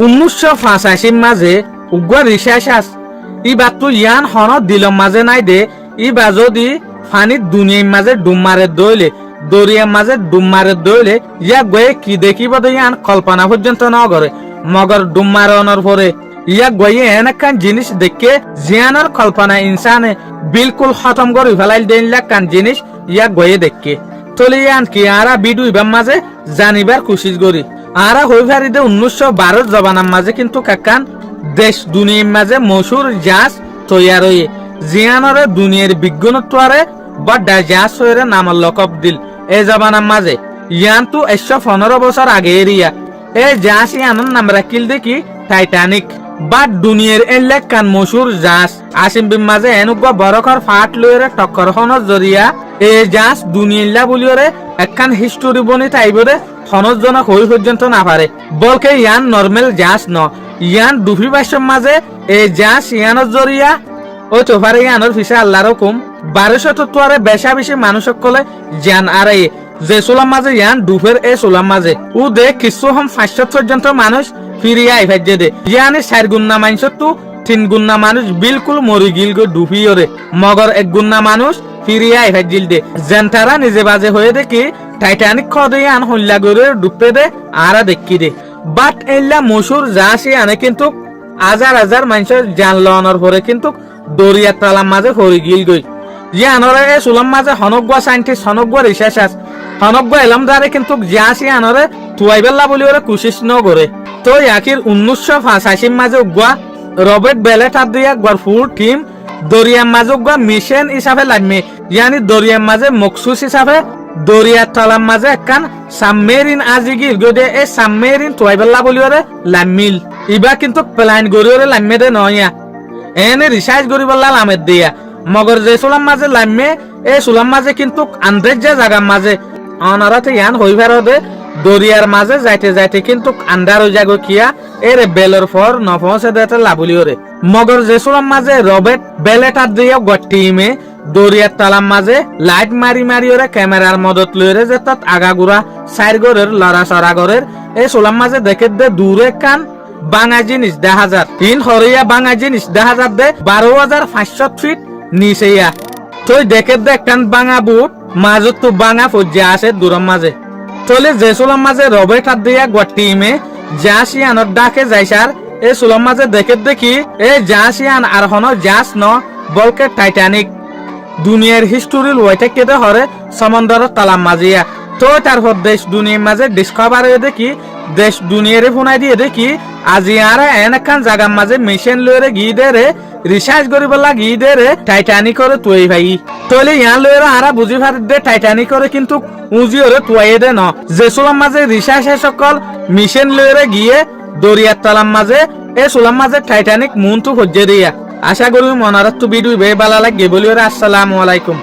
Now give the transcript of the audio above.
1985 মাঝে উগ্র রিসার্চ ইবা তো ইয়ান হন দিলম মাঝে নাই দে ইবা যদি ফানিত দুনিয়ার মাঝে ডুমারে দইলে দরিয়ার মাঝে ডুমারে দইলে ইয়া গয়ে কি দেখিব দে ইয়ান কল্পনা পর্যন্ত ন করে মগর ডুমারনের পরে ইয়া গয়ে এনকান জিনিস দেখে জিয়ানের কল্পনা ইনসানে বিলকুল খতম করে ফেলাই দেন লাকান জিনিস ইয়া গয়ে দেখে তলে ইয়ান কি আরা বিডু ইবার মাঝে জানিবার কোশিশ করি আরা হই ফারিদে 1912 জবানার মাঝে কিন্তু কাকান দেশ দুনিয়ার মাঝে মশুর জাহাজ তৈয়ার হয়ে জিয়ানরে দুনিয়ার বিজ্ঞানত্বরে বড় জাহাজ হয়ে নাম লকব দিল এই জবানার মাঝে ইয়ান তো 115 বছর আগে এরিয়া এই জাহাজ ইয়ানোর নাম রাখিল দেখি টাইটানিক বা দুনিয়ার এলাক কান মশুর জাহাজ আসিম বিম মাঝে এনুগা বরকর ফাট লইরে টক্কর হনর জরিয়া এই জাহাজ দুনিয়াল্লা বলিওরে একখান হিস্টোরি বনি তাইবরে হনজনক হই পর্যন্ত না পারে বলকে ইয়ান নরমাল জাহাজ ন ইয়ান দুফি বাইশের মাঝে এই জাহাজ ইয়ানোর জরিয়া ও তোফারে ইয়ানোর ফিসে আল্লাহর হুকুম 1200 বেশা বেশি মানুষ সকলে জান আর যে সোলাম মাঝে ইয়ান দুফের এ সোলাম মাঝে ও দে কিছু হম 500 পর্যন্ত মানুষ ফিরিয়া আইভাজ্যে দে ইয়ানি 4 গুণনা মানুষ তো 3 গুণনা মানুষ বিলকুল মরি গিল গো ডুফিওরে মগর 1 গুণনা মানুষ ফিরিয়া আইভাজ্জিল দে জেন্টারা নিজে বাজে হয়ে দেখি টাইটানিক খদে আন হল্লা করে ডুবতে দে আরা দেখি দে বাট এল্লা মশুর জাহাজে আনে কিন্তু হাজার হাজার মানুষের জান লওয়ানোর পরে কিন্তু দরিয়া তালাম মাঝে হরি গিল গই ইয়ানরে এ সুলাম মাঝে হনগা সাইন্টিস্ট হনগা রিসার্চ হনগা এলামদারে কিন্তু জাহাজে আনরে তুয়াইবেল্লা বলি ওরে কোশিশ ন করে তো ইয়াকির 1985 মাঝে উগা রবার্ট বেলেট আর দিয়া গরফুল টিম দরিয়ার মাঝে উগা মিশন হিসাবে লাগমে ইয়ানি দরিয়ার মাঝে মকসুস হিসাবে দরিয়ার তলার মাঝে একখান সাবমেরিন আজিগির গদে এই সাবমেরিন তুয়াইবেল্লা বলি ওরে লামিল ইবা কিন্তু প্ল্যান গরি ওরে লামে দে নয়া এনে রিসার্চ করিবল্লা লামের দিয়া মগর যে সুলাম মাঝে লামে এই সুলাম মাঝে কিন্তু আন্দাজ যে জায়গার মাঝে অনারাতে ইয়ান হইবার দে দরিয়ার মাঝে যাইতে যাইতে কিন্তু আন্দার হয়ে যাগো কিয়া এর বেলর ফর নফসে দেতে লাবলি ওরে মগর যে সুলাম মাঝে রবার্ট বেলেট আর দিয়া গটিমে দরিয়ার তালাম মাঝে লাইট মারি মারি ওরে ক্যামেরার মদত লইরে যে তত আগাগুড়া সাইর গরের লড়া সরা গরের এই সোলাম মাঝে দেখে দে দূরে কান বাঙা জিনিস 10,000 ইন হরিয়া বাঙা জিনিস 10,000 দে 12,500 ফিট নিচে ইয়া তুই দেখে দে কান বাঙা বুট মাঝত তো বাঙা ফজ্জা আছে দূরম মাঝে চলে যে সোলাম মাঝে রবার্ট আর দিয়া গটিমে জাসিয়ানোর ডাকে যাইসার এই সোলাম মাঝে দেখে দেখি এই জাসিয়ান আর হন জাস ন বলকে টাইটানিক দুনিয়ার হিস্টোরি লইতে কেদে হরে সমুদ্রের তালাম মাঝিয়া তো তারপর দেশ দুনিয়ার মাঝে ডিসকভার হয়ে দেখি দেশ দুনিয়ারে ফোনাই দিয়ে দেখি আজি আর এনখান জায়গার মাঝে মেশিন লইরে গিয়ে দে রে রিসার্চ করিবলা গিয়ে দে রে টাইটানিক করে তুই ভাই তলে ইয়ান লইরে আরা বুঝি পারি দে টাইটানিক করে কিন্তু উজি ওরে তুই দে ন যে সোলাম মাঝে রিসার্চ সকল মেশিন লইরে গিয়ে দরিয়ার তালাম মাঝে এ সোলাম মাঝে টাইটানিক মুন তো হজ্জে দিয়া আশা করি মনারত ভিডিও বে ভালো লাগে বলি ওরে আসসালামু আলাইকুম।